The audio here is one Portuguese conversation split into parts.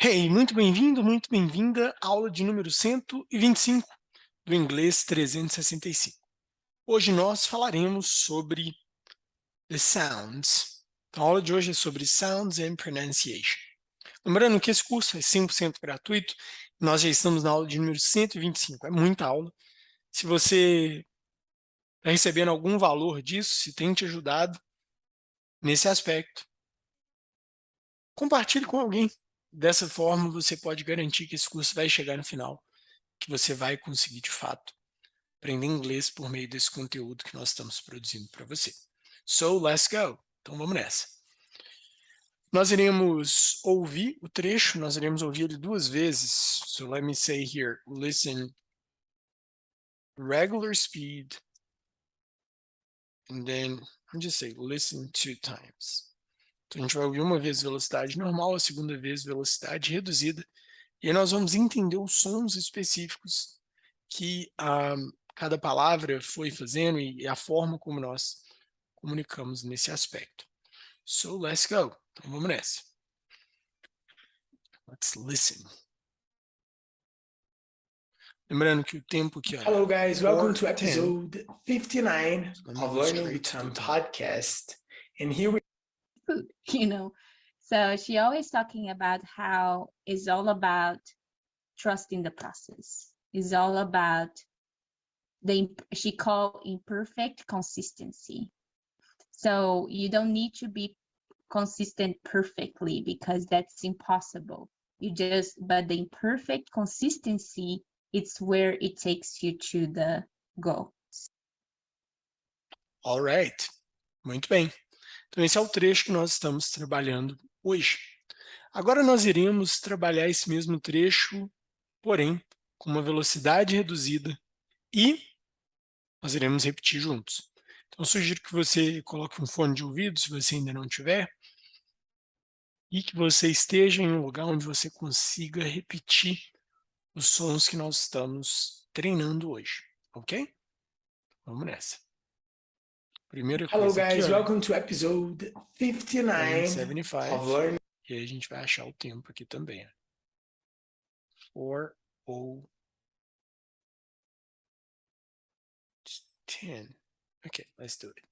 Hey, muito bem-vindo, muito bem-vinda à aula de número 125 do Inglês 365. Hoje nós falaremos sobre the sounds. Então, a aula de hoje é sobre sounds and pronunciation. Lembrando que esse curso é 100% gratuito, nós já estamos na aula de número 125, é muita aula. Se você está recebendo algum valor disso, se tem te ajudado nesse aspecto, compartilhe com alguém. Dessa forma, você pode garantir que esse curso vai chegar no final, que você vai conseguir, de fato, aprender inglês por meio desse conteúdo que nós estamos produzindo para você. So, let's go! Então, vamos nessa. Nós iremos ouvir o trecho, nós iremos ouvir ele duas vezes. So, let me say here, listen regular speed, and then, I'll just say, listen 2 times. Então, a gente vai ouvir uma vez velocidade normal, a segunda vez velocidade reduzida, e aí nós vamos entender os sons específicos que cada palavra foi fazendo e a forma como nós comunicamos nesse aspecto. So, let's go. Então, vamos nessa. Let's listen. Lembrando que o tempo aqui, olha, Hello guys, welcome to 4:10. episode 59 So let me of go Learning straight with to the Tom point. podcast. And here we food, So she always talking about how it's all about trusting the process. It's all about she called imperfect consistency. So you don't need to be consistent perfectly because that's impossible. But the imperfect consistency, it's where it takes you to the goal. All right. Muito bem. Então, esse é o trecho que nós estamos trabalhando hoje. Agora nós iremos trabalhar esse mesmo trecho, porém, com uma velocidade reduzida e nós iremos repetir juntos. Então, eu sugiro que você coloque um fone de ouvido, se você ainda não tiver, e que você esteja em um lugar onde você consiga repetir os sons que nós estamos treinando hoje, ok? Vamos nessa. Primeira Hello coisa aqui, guys, olha, welcome to episode 59 175, of Learning. e aí a gente vai achar o tempo aqui também. 4:10. Okay, let's do it.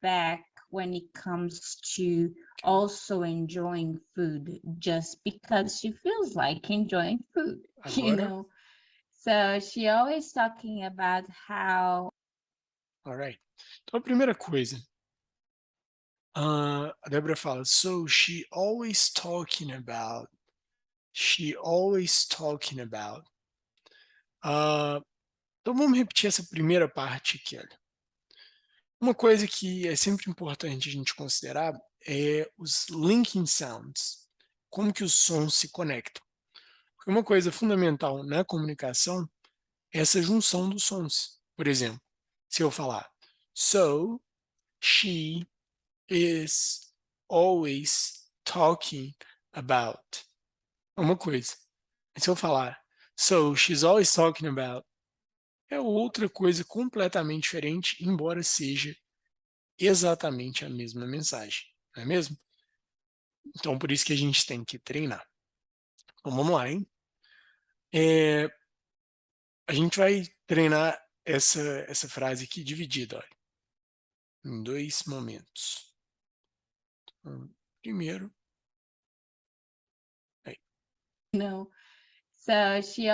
Back when it comes to also enjoying food just because she feels like enjoying food, Agora, So she always talking about how all right. Então, a primeira coisa, a Débora fala, so she always talking about. Então, vamos repetir essa primeira parte aqui, olha. Uma coisa que é sempre importante a gente considerar é os linking sounds, como que os sons se conectam. Porque uma coisa fundamental na comunicação é essa junção dos sons. Por exemplo, se eu falar, so, she is always talking about. É uma coisa. Se eu falar, so, she's always talking about, é outra coisa completamente diferente, embora seja exatamente a mesma mensagem, não é mesmo? Então, por isso que a gente tem que treinar. Então, vamos lá, hein? A gente vai treinar essa frase aqui dividida, olha, em 2 momentos. Então, primeiro, aí. so she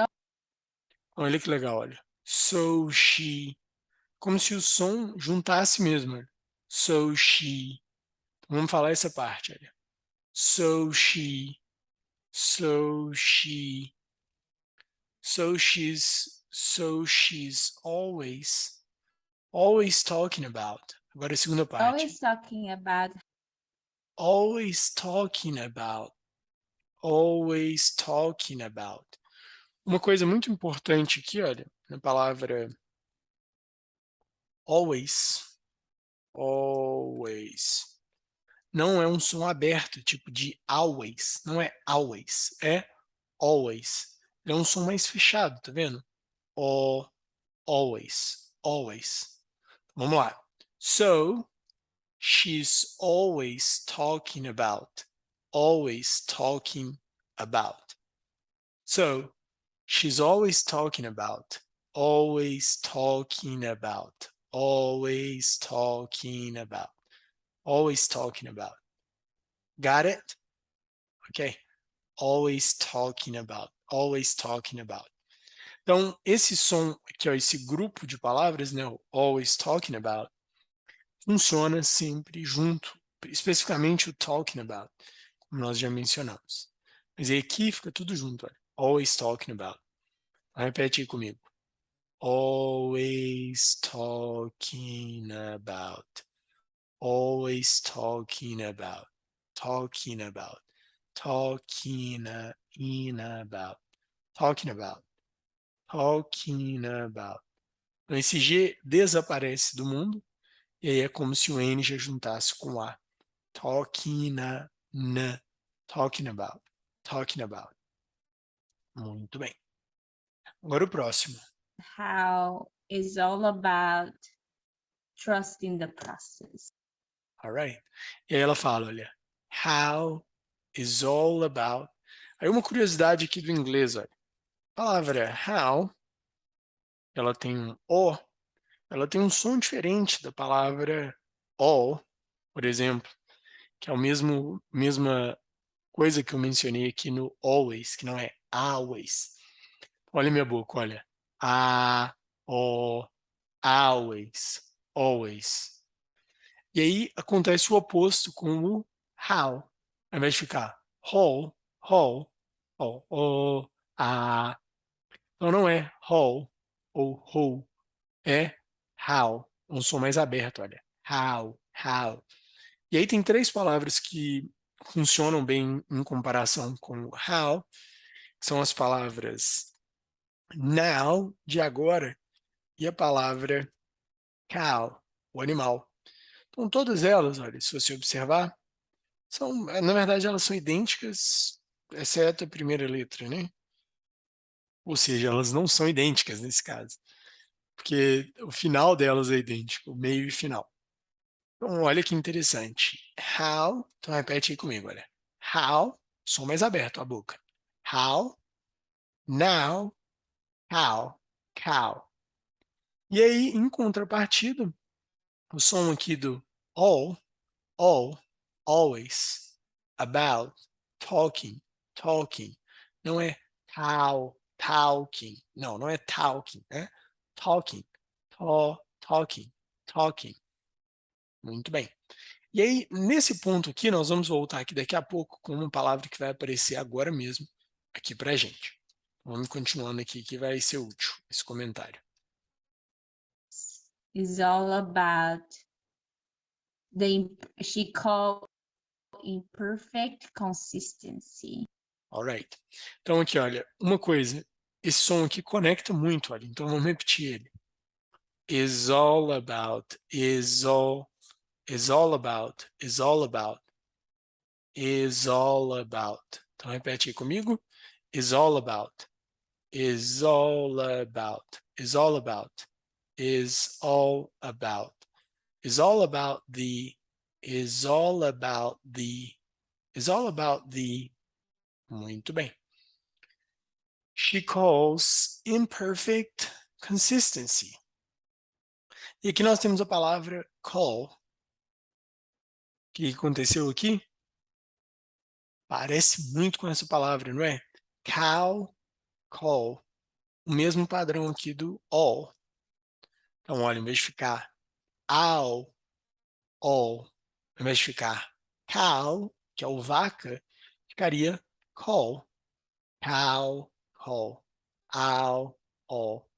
Olha que legal, olha. So she, como se o som juntasse mesmo, olha. So she. Então, vamos falar essa parte, olha. So she, so she, so she's always talking about. Agora a segunda parte. always talking about Always talking about. Always talking about. Uma coisa muito importante aqui, olha, na palavra always, always, não é um som aberto, tipo de always, não é always, é always. Ele é um som mais fechado, tá vendo? Always, always. Vamos lá. So, she's always talking about. Always talking about. So, she's always talking about, always talking about, always talking about, always talking about. Got it? Ok? Always talking about, always talking about. Então, esse som aqui, ó, esse grupo de palavras, né, o always talking about, funciona sempre junto, especificamente o talking about, como nós já mencionamos. Mas aí aqui fica tudo junto, olha. Always talking about. Repete aí comigo. Always talking about. Always talking about. Talking about. Talking about. Talking about. Talking about. Então, esse G desaparece do mundo, e aí é como se o N já juntasse com o A. Talking talking about. Talking about. Muito bem. Agora o próximo. How is all about trusting the process. Alright? E aí ela fala, olha, how is all about. Aí uma curiosidade aqui do inglês, olha. A palavra how, ela tem um O, ela tem um som diferente da palavra all, por exemplo, que é mesma coisa que eu mencionei aqui no always, que não é always. Olha minha boca, olha. A, o, always, always. E aí acontece o oposto com o how. Ao invés de ficar whole, a. Então não é whole ou whole, é how. Um som mais aberto, olha. How. E aí tem três palavras que funcionam bem em comparação com o how, que são as palavras now, de agora, e a palavra cow, o animal. Então todas elas, olha, se você observar, na verdade, elas são idênticas, exceto a primeira letra, né? Ou seja, elas não são idênticas nesse caso, porque o final delas é idêntico, o meio e final. Então, olha que interessante. How, então repete aí comigo, olha. How, som mais aberto, a boca. How, now, cow. E aí, em contrapartida, o som aqui do all, always, about, talking. Não é talking. Não é talking, é talking. Talking. Muito bem. E aí, nesse ponto aqui, nós vamos voltar aqui daqui a pouco com uma palavra que vai aparecer agora mesmo aqui pra gente. Vamos continuando aqui, que vai ser útil esse comentário. Is all about she called imperfect consistency. Alright. Então aqui, olha, uma coisa, esse som aqui conecta muito, olha, então vamos repetir ele. Is all about, is all about. Então repete aí comigo. Is all about. Is all about. Is all about the. Muito bem. She calls imperfect consistency. E aqui nós temos a palavra call. O que aconteceu aqui? Parece muito com essa palavra, não é? Call. O mesmo padrão aqui do all. Então, olha, em vez de ficar all, ao invés de ficar cow, que é o vaca, ficaria call. Cow, all.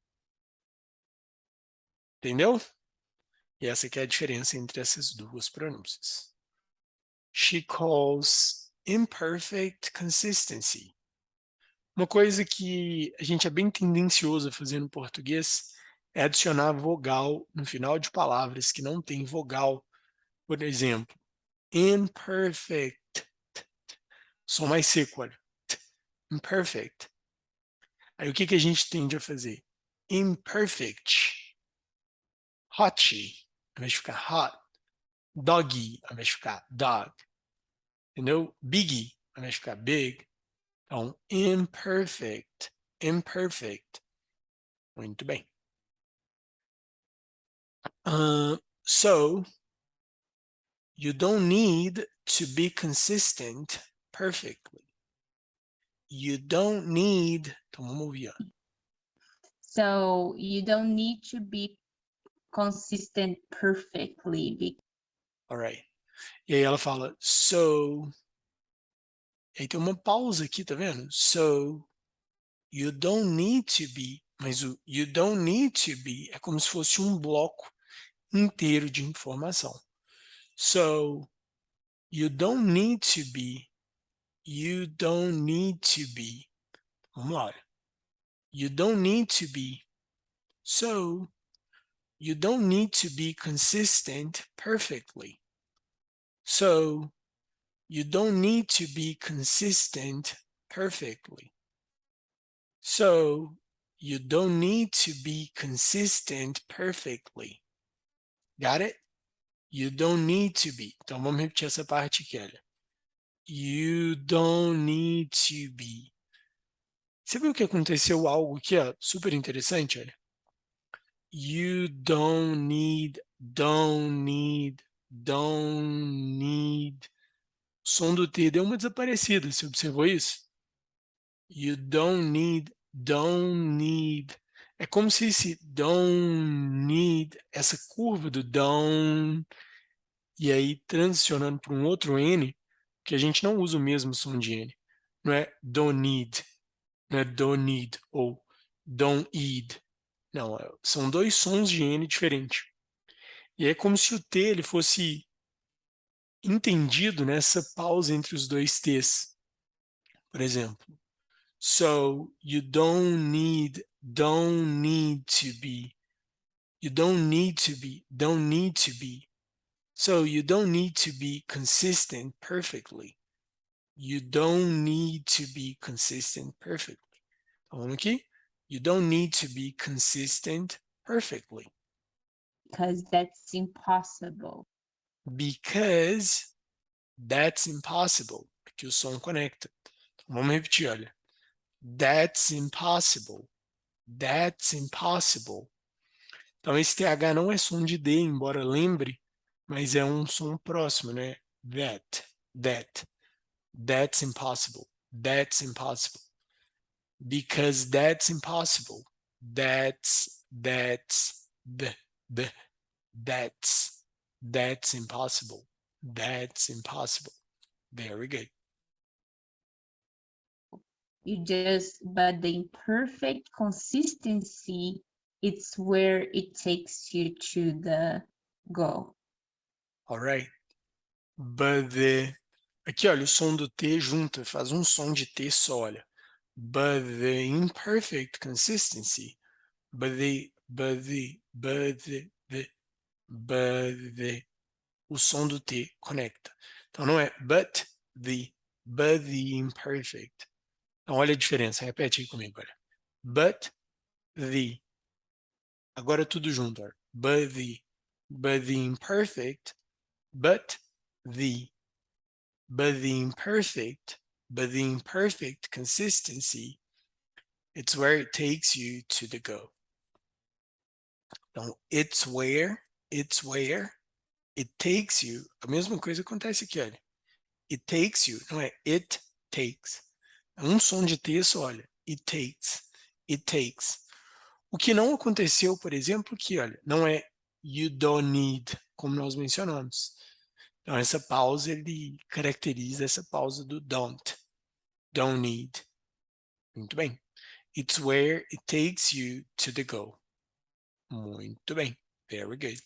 Entendeu? E essa aqui é a diferença entre essas duas pronúncias. She calls imperfect consistency. Uma coisa que a gente é bem tendencioso a fazer no português é adicionar vogal no final de palavras que não tem vogal. Por exemplo, imperfect. Som mais seco, olha. Imperfect. Aí o que a gente tende a fazer? Imperfect. Hot, ao invés de ficar hot. Doggy, ao invés de ficar dog. Entendeu? Biggie, ao invés de ficar big. Então, imperfect, imperfect. Muito bem. So, you don't need to be consistent perfectly. You don't need... Então, vamos ouvir. Ó. So you don't need to be consistent perfectly. Alright. E aí ela fala, so... E aí tem uma pausa aqui, tá vendo? So, you don't need to be... Mas o you don't need to be é como se fosse um bloco inteiro de informação. So, you don't need to be... You don't need to be... Vamos lá. You don't need to be... So, you don't need to be consistent perfectly. So, you don't need to be consistent perfectly. So, you don't need to be consistent perfectly. Got it? You don't need to be. Então, vamos repetir essa parte aqui, olha. You don't need to be. Você viu que aconteceu algo aqui, ó, super interessante, olha? You don't need, don't need, don't need. O som do T deu uma desaparecida, você observou isso? You don't need, don't need. É como se esse don't need, essa curva do don't, e aí transicionando para um outro N, que a gente não usa o mesmo som de N. Não é don't need, não é don't need ou don't eat. Não, são dois sons de N diferentes. E é como se o T ele fosse entendido nessa pausa entre os dois T's. Por exemplo, so you don't need to be. You don't need to be, don't need to be. So you don't need to be consistent perfectly. You don't need to be consistent perfectly. Então, vamos aqui. You don't need to be consistent perfectly. Because that's impossible. Because that's impossible. Aqui o som conecta. Vamos repetir, olha. That's impossible. That's impossible. Então, esse TH não é som de D, embora lembre, mas é um som próximo, né? That. That's impossible. That's impossible. Because that's impossible. That's impossible. That's impossible. Very good. But the imperfect consistency, it's where it takes you to the goal. All right. Aqui, olha, o som do T junta, faz um som de T só, olha. But the imperfect consistency, o som do T conecta. Então, não é but the imperfect. Então, olha a diferença, repete aí comigo, olha. But the, agora tudo junto, olha. But the imperfect, but the imperfect consistency, it's where it takes you to the goal. Então, it's where it takes you. A mesma coisa acontece aqui, olha. It takes you, não é it takes. É um som de texto, olha. It takes. O que não aconteceu, por exemplo, aqui, olha, não é you don't need, como nós mencionamos. Então, essa pausa, ele caracteriza essa pausa do don't need. Muito bem. It's where it takes you to the goal. Muito bem. Very good.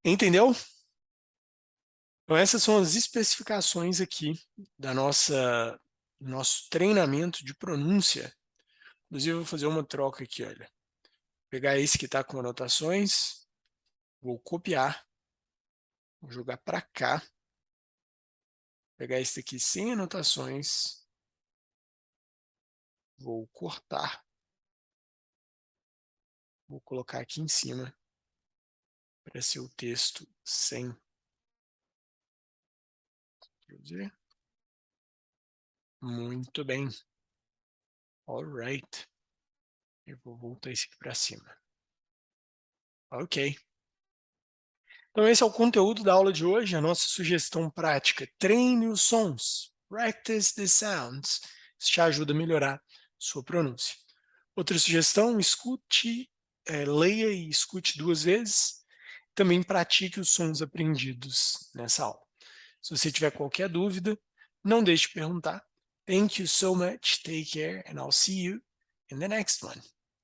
Entendeu? Então, essas são as especificações aqui da nosso treinamento de pronúncia. Inclusive, eu vou fazer uma troca aqui, olha. Vou pegar esse que está com anotações, vou copiar, vou jogar para cá, pegar esse aqui sem anotações, vou cortar, vou colocar aqui em cima para ser o texto sem. Muito bem. Alright. Eu vou voltar esse aqui para cima. Ok. Então, esse é o conteúdo da aula de hoje. A nossa sugestão prática: treine os sons. Practice the sounds. Isso te ajuda a melhorar sua pronúncia. Outra sugestão: escute, leia e escute 2 vezes. Também pratique os sons aprendidos nessa aula. Se você tiver qualquer dúvida, não deixe de perguntar. Thank you so much. Take care, and I'll see you in the next one.